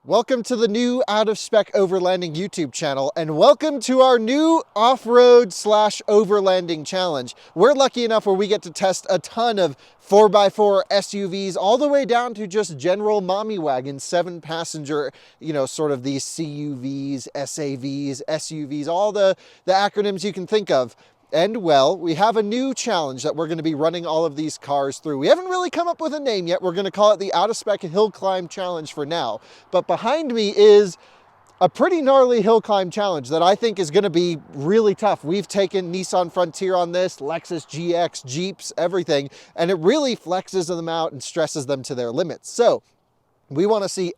Welcome to the new Out of Spec Overlanding YouTube channel, and welcome to our new off-road / overlanding challenge. We're lucky enough where we get to test a ton of 4x4 SUVs, all the way down to just general mommy wagon, 7-passenger, sort of these CUVs, SAVs, SUVs, all the acronyms you can think of. And well, we have a new challenge that we're going to be running all of these cars through. We haven't really come up with a name yet. We're going to call it the Out of Spec Hill Climb Challenge for now. But behind me is a pretty gnarly hill climb challenge that I think is going to be really tough. We've taken Nissan Frontier on this, Lexus GX, Jeeps, everything, and it really flexes them out and stresses them to their limits. So we want to see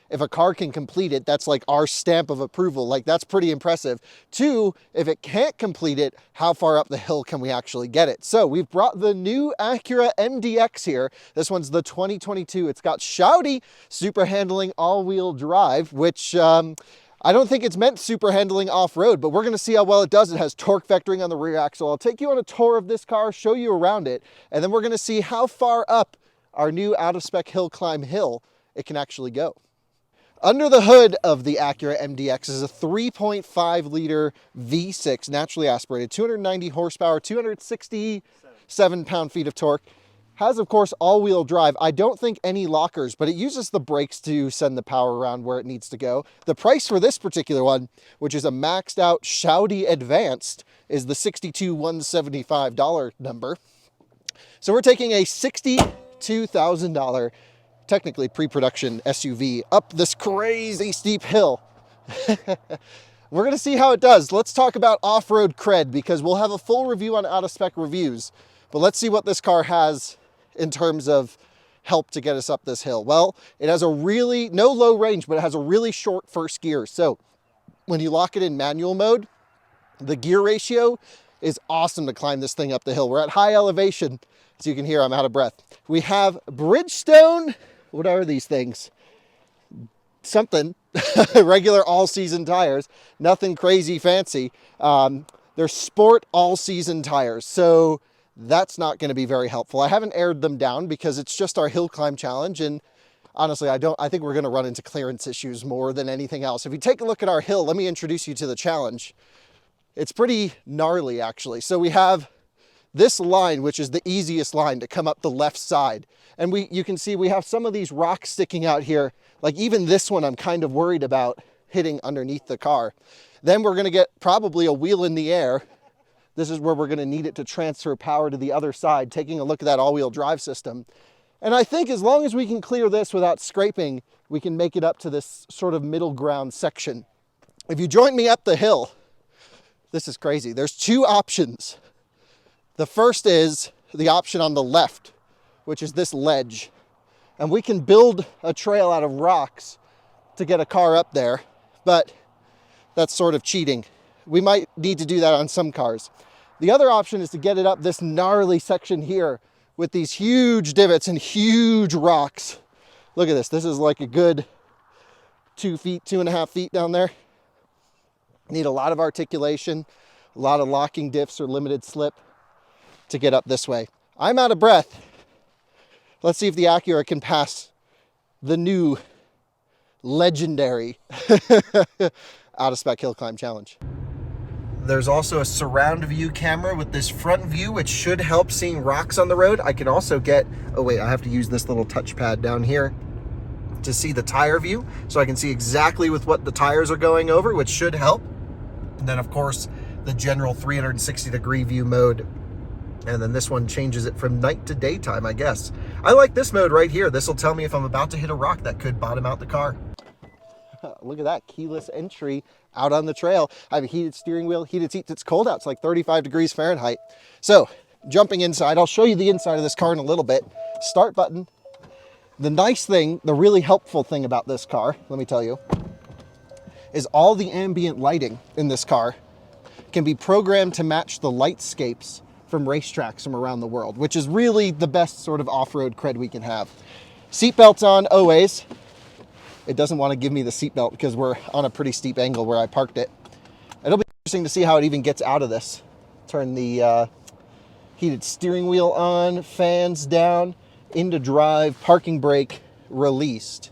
if a car can complete it, that's like our stamp of approval. Like, that's pretty impressive. 2, if it can't complete it, how far up the hill can we actually get it? So we've brought the new Acura MDX here. This one's the 2022. It's got SH-AWDy super handling all-wheel drive, which I don't think it's meant super handling off-road, but we're going to see how well it does. It has torque vectoring on the rear axle. I'll take you on a tour of this car, show you around it, and then we're going to see how far up our new out-of-spec hill climb hill it can actually go. Under the hood of the Acura MDX is a 3.5 liter V6 naturally aspirated, 290 horsepower, 267 pound-feet of torque. Has, of course, all-wheel drive. I don't think any lockers, but it uses the brakes to send the power around where it needs to go. The price for this particular one, which is a maxed out SH-AWDy Advanced, is the $62,175 number. So we're taking a $62,000 technically pre-production SUV up this crazy steep hill. We're gonna see how it does. Let's talk about off-road cred, because we'll have a full review on Out of Spec reviews, but let's see what this car has in terms of help to get us up this hill. Well, it has a really, no low range, but it has a really short first gear. So when you lock it in manual mode, the gear ratio is awesome to climb this thing up the hill. We're at high elevation. As you can hear, I'm out of breath. We have Bridgestone, what are these things? Something, regular all-season tires, nothing crazy fancy. They're sport all-season tires, so that's not going to be very helpful. I haven't aired them down because it's just our hill climb challenge, and honestly, I think we're going to run into clearance issues more than anything else. If you take a look at our hill, let me introduce you to the challenge. It's pretty gnarly, actually. So we have this line, which is the easiest line to come up the left side. And you can see we have some of these rocks sticking out here. Like even this one, I'm kind of worried about hitting underneath the car. Then we're gonna get probably a wheel in the air. This is where we're gonna need it to transfer power to the other side, taking a look at that all-wheel drive system. And I think as long as we can clear this without scraping, we can make it up to this sort of middle ground section. If you join me up the hill, this is crazy. There's 2 options. The first is the option on the left, which is this ledge. And we can build a trail out of rocks to get a car up there, but that's sort of cheating. We might need to do that on some cars. The other option is to get it up this gnarly section here with these huge divots and huge rocks. Look at this. This is like a good 2 feet, 2.5 feet down there. Need a lot of articulation, a lot of locking diffs or limited slip to get up this way. I'm out of breath. Let's see if the Acura can pass the new legendary Out of Spec Hill Climb Challenge. There's also a surround view camera with this front view, which should help seeing rocks on the road. I can also get, oh wait, I have to use this little touchpad down here to see the tire view, so I can see exactly with what the tires are going over, which should help. And then of course, the general 360-degree view mode. And then this one changes it from night to daytime, I guess. I like this mode right here. This will tell me if I'm about to hit a rock that could bottom out the car. Look at that, keyless entry out on the trail. I have a heated steering wheel, heated seats. It's cold out, it's like 35 degrees Fahrenheit. So, jumping inside, I'll show you the inside of this car in a little bit. Start button. The nice thing, the really helpful thing about this car, let me tell you, is all the ambient lighting in this car can be programmed to match the lightscapes from racetracks from around the world, which is really the best sort of off-road cred we can have. Seatbelts on always. It doesn't want to give me the seatbelt because we're on a pretty steep angle where I parked it. It'll be interesting to see how it even gets out of this. Turn the heated steering wheel on, fans down, into drive, parking brake released.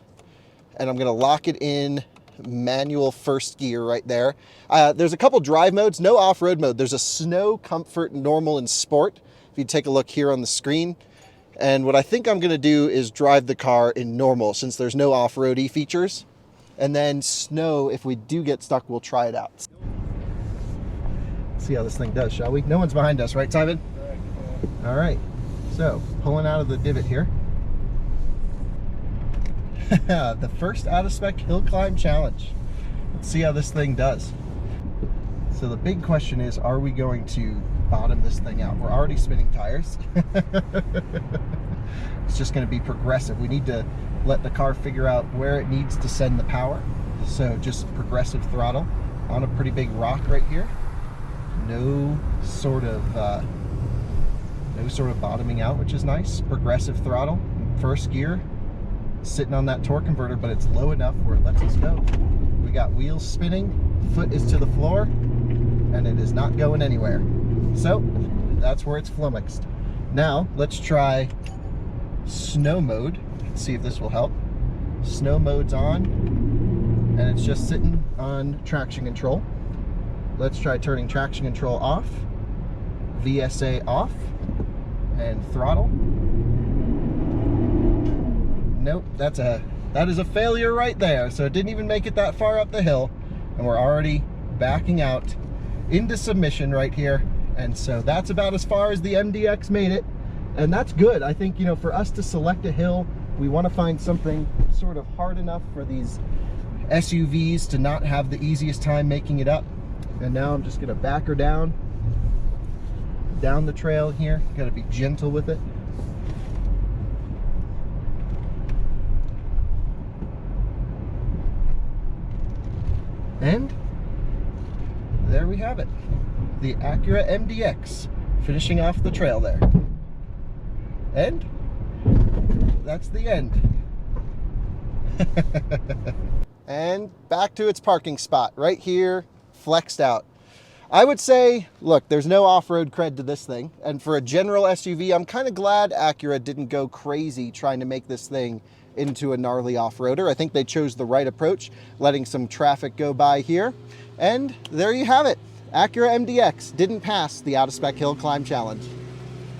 and I'm gonna lock it in manual first gear right there. There's a couple drive modes, no off-road mode. There's a snow, comfort, normal, and sport. If you take a look here on the screen. And what I think I'm gonna do is drive the car in normal since there's no off-roady features. And then snow, if we do get stuck, we'll try it out. Let's see how this thing does, shall we? No one's behind us, right, Simon? Correct. All right, so pulling out of the divot here. The first Out of Spec hill climb challenge. Let's see how this thing does. So the big question is, are we going to bottom this thing out? We're already spinning tires. It's just going to be progressive. We need to let the car figure out where it needs to send the power. So just progressive throttle on a pretty big rock right here. No sort of bottoming out, which is nice. Progressive throttle, first gear, sitting on that torque converter, but it's low enough where it lets us go. We got wheels spinning, foot is to the floor, and it is not going anywhere. So that's where it's flummoxed. Now let's try snow mode. Let's see if this will help. Snow mode's on, and it's just sitting on traction control. Let's try turning traction control off, VSA off, and throttle. Nope, that is a failure right there. So it didn't even make it that far up the hill, and we're already backing out into submission right here. And so that's about as far as the MDX made it, and that's good. I think, you know, for us to select a hill, we want to find something sort of hard enough for these SUVs to not have the easiest time making it up. And now I'm just gonna back her down the trail here. Gotta be gentle with it. And there we have it. The Acura MDX finishing off the trail there. And that's the end. And back to its parking spot right here, flexed out. I would say, look, there's no off-road cred to this thing. And for a general SUV, I'm kind of glad Acura didn't go crazy trying to make this thing into a gnarly off-roader. I think they chose the right approach, letting some traffic go by here. And there you have it. Acura MDX didn't pass the Out of Spec Hill Climb Challenge.